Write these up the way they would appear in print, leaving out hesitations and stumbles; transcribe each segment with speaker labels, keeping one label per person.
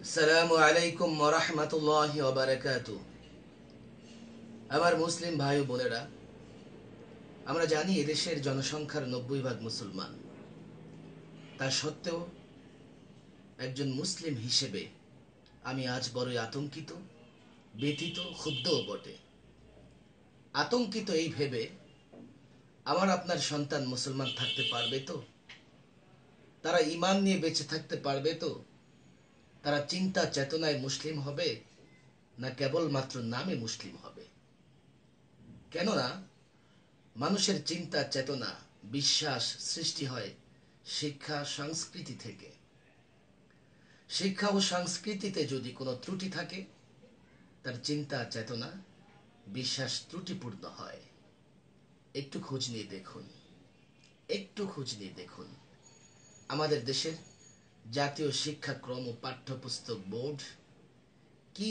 Speaker 1: আসসালামু আলাইকুম ওয়া রাহমাতুল্লাহি ওয়া বারাকাতুহু। আমার মুসলিম ভাই ও বোনেরা, আমরা জানি এদেশের জনসংখ্যার 90% মুসলমান। তা সত্ত্বেও একজন মুসলিম হিসেবে আমি আজ বড়ই আতঙ্কিত, ব্যথিত, ক্ষুব্ধও বটে। আতঙ্কিত এই ভেবে, আমার আপনার সন্তান মুসলমান থাকতে পারবে তো? তারা ঈমান নিয়ে বেঁচে থাকতে পারবে তো? তারা চিন্তা চেতনায় মুসলিম হবে, না কেবলমাত্র নামে মুসলিম হবে? কেননা মানুষের চিন্তা চেতনা, বিশ্বাস সৃষ্টি হয় শিক্ষা সংস্কৃতি থেকে। শিক্ষা ও সংস্কৃতিতে যদি কোনো ত্রুটি থাকে, তার চিন্তা চেতনা, বিশ্বাস ত্রুটিপূর্ণ হয়। একটু খোঁজ নিয়ে দেখুন, একটু খোঁজ নিয়ে দেখুন আমাদের দেশের জাতীয় শিক্ষাক্রম ও পাঠ্যপুস্তক বোর্ড কি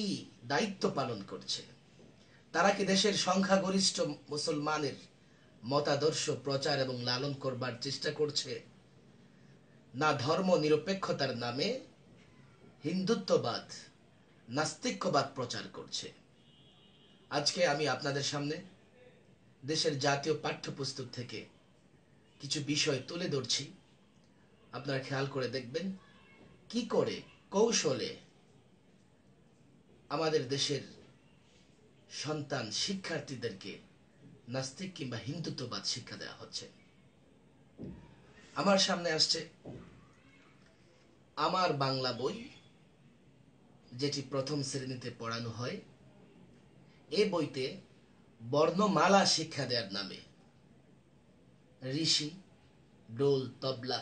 Speaker 1: দায়িত্ব পালন করছে। তারা কি দেশের সংখ্যাগরিষ্ঠ মুসলমানের মতাদর্শ প্রচার এবং লালন করবার চেষ্টা করছে, না ধর্ম নিরপেক্ষতার নামে হিন্দুত্ববাদ, নাস্তিক্যবাদ প্রচার করছে? আজকে আমি আপনাদের সামনে দেশের জাতীয় পাঠ্যপুস্তক থেকে কিছু বিষয় তুলে ধরছি। আপনারা খেয়াল করে দেখবেন কি করে কৌশলে আমাদের দেশের সন্তান শিক্ষার্থীদেরকে নাস্তিক কিংবা হিন্দুত্ববাদ শিক্ষা দেওয়া হচ্ছে। আমার সামনে আসছে আমার বাংলা বই, যেটি প্রথম শ্রেণীতে পড়ানো হয়। এই বইতে বর্ণমালা শিক্ষা দেওয়ার নামে ঋষি, ডোল, তবলা,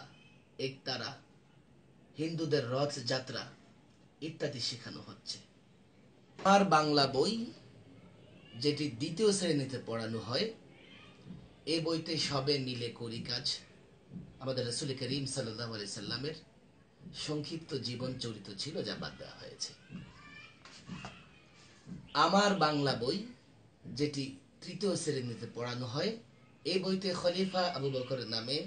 Speaker 1: একতারা, হিন্দুদের রথ যাত্রা ইত্যাদি শেখানো হচ্ছে। আর বাংলা বই, যেটি দ্বিতীয় শ্রেণীতে পড়ানো হয়, এই বইতে সবে মিলে করি কাজ, আমাদের রাসূল করিম সাল্লাল্লাহু আলাইহি সাল্লামের সংক্ষিপ্ত জীবন চরিত্র ছিল, যা বাদ দেওয়া হয়েছে। আমার বাংলা বই, যেটি তৃতীয় শ্রেণীতে পড়ানো হয়, এই বইতে খলিফা আবু বকরের নামে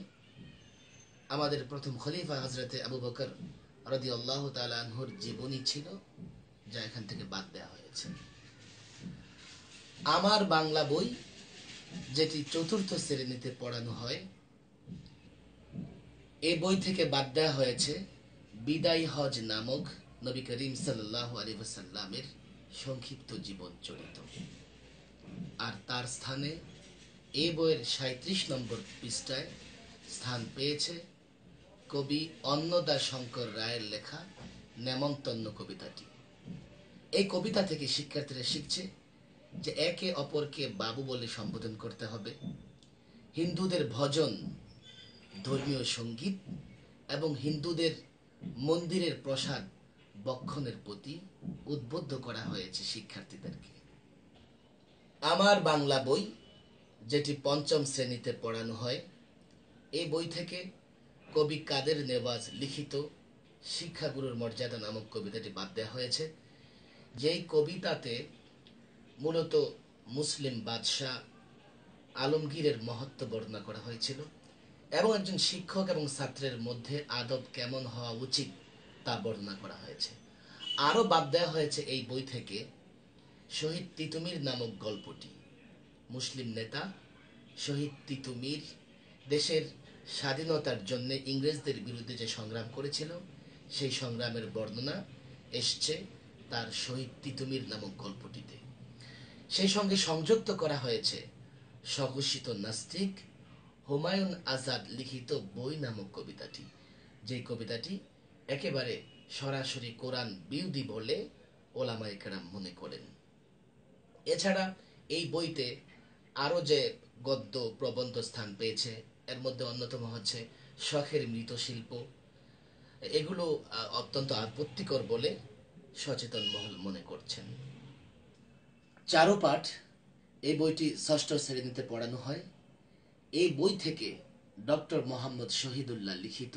Speaker 1: আমাদের প্রথম খলিফা হযরতে আবু বকর রাদিয়াল্লাহু তাআলা আনহুর জীবনী ছিল, যা এখান থেকে বাদ দেওয়া হয়েছে। আমার বাংলা বই, যেটি চতুর্থ শ্রেণীতে পড়ানো হয়, এই বই থেকে বাদ দেওয়া হয়েছে বিদায় হজ নামক নবী করিম সাল্লাল্লাহু আলাইহি ওয়াসাল্লামের সংক্ষিপ্ত জীবন চরিত্র। আর তার স্থানে এই বইয়ের ৩৭ নম্বর পৃষ্ঠায় স্থান পেয়েছে কবি অন্নদা শঙ্কর রায়ের লেখা নেমন্তন্ন কবিতাটি। এই কবিতা থেকে শিক্ষার্থীরা শিখছে যে একে অপরকে বাবু বলে সম্বোধন করতে হবে। হিন্দুদের ভজন, ধর্মীয় সঙ্গীত এবং হিন্দুদের মন্দিরের প্রসাদ বক্ষণের প্রতি উদ্বুদ্ধ করা হয়েছে শিক্ষার্থীদেরকে। আমার বাংলা বই, যেটি পঞ্চম শ্রেণীতে পড়ানো হয়, এই বই থেকে কবি কাদের নেওয়াজ লিখিত শিক্ষাগুরুর মর্যাদা নামক কবিতাটি বাদ দেওয়া হয়েছে। যেই কবিতাতে মূলত মুসলিম বাদশাহ আলমগীরের মহত্ব বর্ণনা করা হয়েছিল এবং একজন শিক্ষক এবং ছাত্রের মধ্যে আদব কেমন হওয়া উচিত তা বর্ণনা করা হয়েছে। আরও বাদ দেওয়া হয়েছে এই বই থেকে শহীদ তিতুমির নামক গল্পটি। মুসলিম নেতা শহীদ তিতুমির দেশের স্বাধীনতার জন্য ইংরেজদের বিরুদ্ধে যে সংগ্রাম করেছিল, সেই সংগ্রামের বর্ণনা এসছে তার শহীদ তিতুমির নামক গল্পটিতে। সেই সঙ্গে সংযুক্ত করা হয়েছে স্বঘোষিত নাস্তিক হুমায়ুন আজাদ লিখিত বই নামক কবিতাটি, যে কবিতাটি একেবারে সরাসরি কোরআন বিরোধী বলে ওলামায়ে কেরাম মনে করেন। এছাড়া এই বইতে আরও যে গদ্য প্রবন্ধ স্থান পেয়েছে, এর মধ্যে অন্যতম হচ্ছে শখের মৃৎশিল্প। এগুলো অত্যন্ত আপত্তিকর বলে সচেতন মহল মনে করছেন। চারুপাঠ, এই বইটি ষষ্ঠ শ্রেণীতে পড়ানো হয়। এই বই থেকে ডক্টর মোহাম্মদ শহীদুল্লাহ লিখিত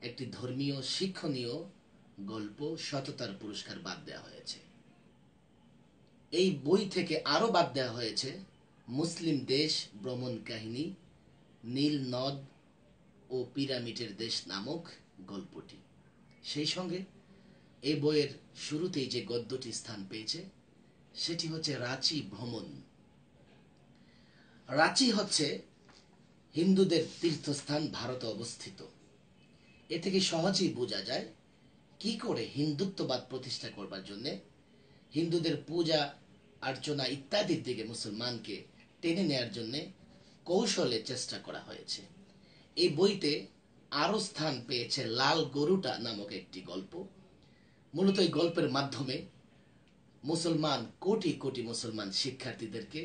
Speaker 1: একটি ধর্মীয় শিক্ষণীয় গল্প সততার পুরস্কার বাদ দেওয়া হয়েছে। এই বই থেকে আরও বাদ দেওয়া হয়েছে মুসলিম দেশ ভ্রমণ কাহিনী, নীল নদ ও পিরামিডের দেশ নামক গল্পটি। সেই সঙ্গে এই বইয়ের শুরুতেই যে গদ্যটি স্থান পেয়েছে সেটি হচ্ছে রাঁচি ভ্রমণ। রাঁচি হচ্ছে হিন্দুদের তীর্থস্থান, ভারতে অবস্থিত। এ থেকে সহজেই বোঝা যায় কি করে হিন্দুত্ববাদ প্রতিষ্ঠা করবার জন্য হিন্দুদের পূজা অর্চনা ইত্যাদির দিকে মুসলমানকে টেনে নেয়ার জন্য কৌশলে চেষ্টা করা হয়েছে। এই বইতে আরো স্থান পেয়েছে লাল গরুটা নামক একটি গল্প। মূলত এই গল্পের মাধ্যমে মুসলমান কোটি কোটি মুসলমান শিক্ষার্থীদেরকে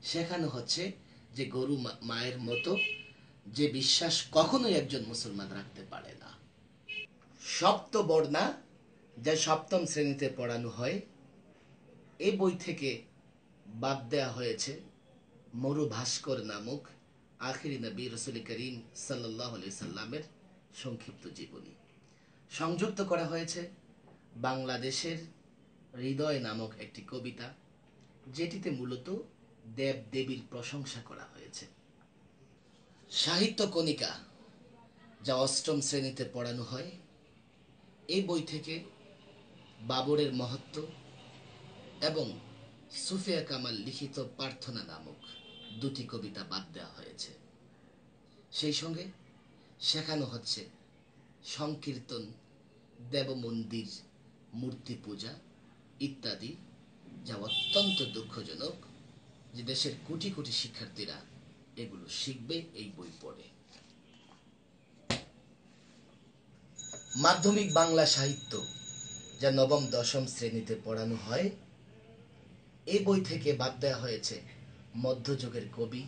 Speaker 1: শেখানো হচ্ছে যে গরু মায়ের মতো যে বিশ্বাস কখনোই একজন মুসলমান রাখতে পারে না। সপ্তবর্ণা, যা সপ্তম শ্রেণীতে পড়ানো হয়, এই বই থেকে বাদ দেওয়া হয়েছে মরু ভাস্কর নামক আখিরি নবী রাসূল করিম সাল্লাল্লাহু আলাইহি সাল্লামের সংক্ষিপ্ত জীবনী। সংযুক্ত করা হয়েছে বাংলাদেশের হৃদয় নামক একটি কবিতা, যেটিতে মূলত দেব দেবীর প্রশংসা করা হয়েছে। সাহিত্য কণিকা, যা অষ্টম শ্রেণীতে পড়ানো হয়, এই বই থেকে বাবরের মহত্ব এবং সুফিয়া কামাল লিখিত প্রার্থনা নামক দুটি কবিতা বাদ দেওয়া হয়েছে। সেই সঙ্গে শেখানো হচ্ছে সংকীর্তন, দেবমন্দির, মূর্তি পূজা ইত্যাদি, যা অত্যন্ত দুঃখজনক যে দেশের কোটি কোটি শিক্ষার্থীরা এগুলো শিখবে এই বই পড়ে। মাধ্যমিক বাংলা সাহিত্য, যা নবম দশম শ্রেণীতে পড়ানো হয়, এই বই থেকে বাদ দেওয়া হয়েছে মধ্যযুগের কবি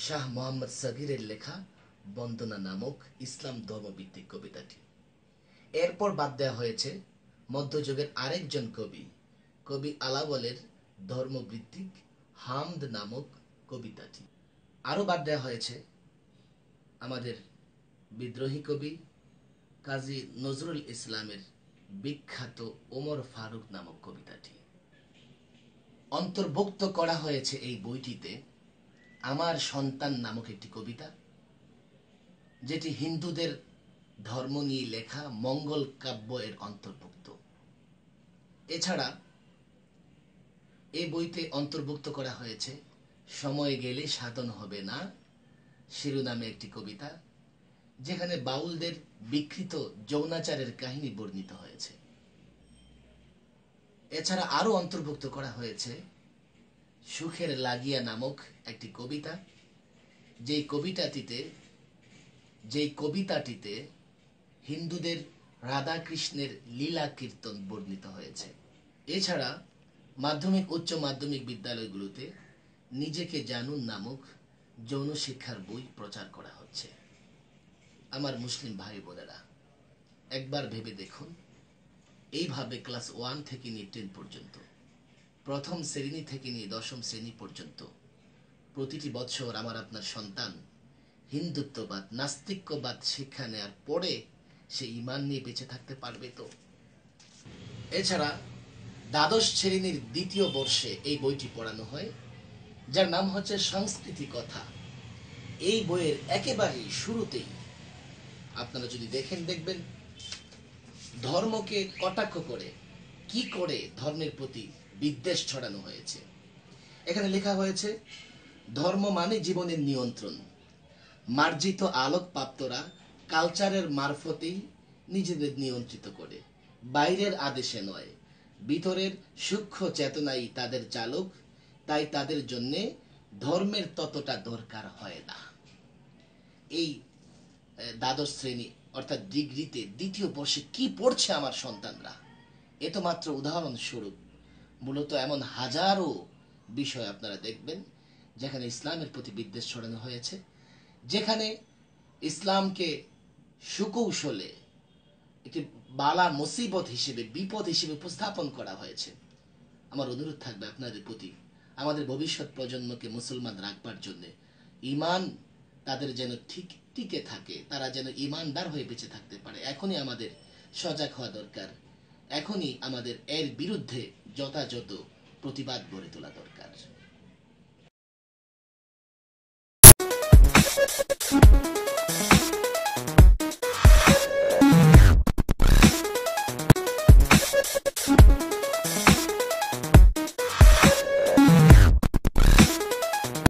Speaker 1: শাহ মোহাম্মদ সগীরের লেখা বন্দনা নামক ইসলাম ধর্মভিত্তিক কবিতাটি। এরপর বাদ দেওয়া হয়েছে মধ্যযুগের আরেকজন কবি কবি আলাওলের ধর্মভিত্তিক হামদ নামক কবিতাটি। আরো বাদ দেওয়া হয়েছে আমাদের বিদ্রোহী কবি কাজী নজরুল ইসলামের বিখ্যাত ওমর ফারুক নামক কবিতাটি। অন্তর্ভুক্ত করা হয়েছে এই বইটিতে আমার সন্তান নামক একটি কবিতা, যেটি হিন্দুদের ধর্ম নিয়ে লেখা মঙ্গল কাব্য এর অন্তর্ভুক্ত। এছাড়া এই বইতে অন্তর্ভুক্ত করা হয়েছে সময় গেলে সাধন হবে না শিরোনামে একটি কবিতা, যেখানে বাউলদের বিকৃত যৌনাচারের কাহিনী বর্ণিত হয়েছে। এছাড়া আরো অন্তর্ভুক্ত করা হয়েছে সুখের লাগিয়া নামক একটি কবিতা, যেই কবিতাটিতে হিন্দুদের রাধা কৃষ্ণের লীলা কীর্তন বর্ণিত হয়েছে। এছাড়া মাধ্যমিক উচ্চ মাধ্যমিক বিদ্যালয়গুলোতে নিজেকে জানুন নামক যৌন শিক্ষার বই প্রচার করা হচ্ছে। আমার মুসলিম ভাই বোনেরা, একবার ভেবে দেখুন, এইভাবে ক্লাস 1 থেকে নিয়ে 10 পর্যন্ত, প্রথম শ্রেণী থেকে নিয়ে দশম শ্রেণী পর্যন্ত প্রতিটি বছর আমার আপনার সন্তান হিন্দুত্ববাদ, নাস্তিক্যবাদ শিক্ষা নেয়ার পরে সে ঈমান নিয়ে বেঁচে থাকতে পারবে তো? এছাড়া দ্বাদশ শ্রেণীর দ্বিতীয় বর্ষে এই বইটি পড়ানো হয়, যার নাম হচ্ছে সংস্কৃতি কথা। এই বইয়ের একেবারে শুরুতেই আপনারা যদি দেখবেন ধর্মকে কটাক্ষ করে কি করে ধর্মের প্রতি বিদ্বেষ ছড়ানো হয়েছে। এখানে লেখা হয়েছে, ধর্ম মানে জীবনের নিয়ন্ত্রণ। মার্জিত আলোক প্রাপ্তরা কালচারের মারফতেই নিজেদের নিয়ন্ত্রিত করে, বাইরের আদেশে নয়। ভিতরের সূক্ষ্ম চেতনাই তাদের চালক, তাই তাদের জন্য ধর্মের ততটা দরকার হয় না। এই দ্বাদশ শ্রেণী অর্থাৎ ডিগ্রিতে দ্বিতীয় বর্ষে কি পড়ছে আমার সন্তানরা, এ তো মাত্র উদাহরণস্বরূপ। মূলত এমন হাজারো বিষয় আপনারা দেখবেন যেখানে ইসলামের প্রতি বিদ্বেষ ছড়ানো হয়েছে, যেখানে ইসলামকে সুকৌশলে একটি বালা মুসিবত হিসেবে, বিপদ হিসেবে উপস্থাপন করা হয়েছে। আমার অনুরোধ থাকবে আপনাদের প্রতি, আমাদের ভবিষ্যৎ প্রজন্মকে মুসলমান রাখবার জন্য, ঈমান তাদের যেন ঠিক টিকে থাকে, তারা যেন ঈমানদার হয়ে বেঁচে থাকতে পারে, এখনই আমাদের সজাগ হওয়া দরকার। এখনই আমাদের এর বিরুদ্ধে যথাযথ প্রতিবাদ গড়ে তোলা দরকার।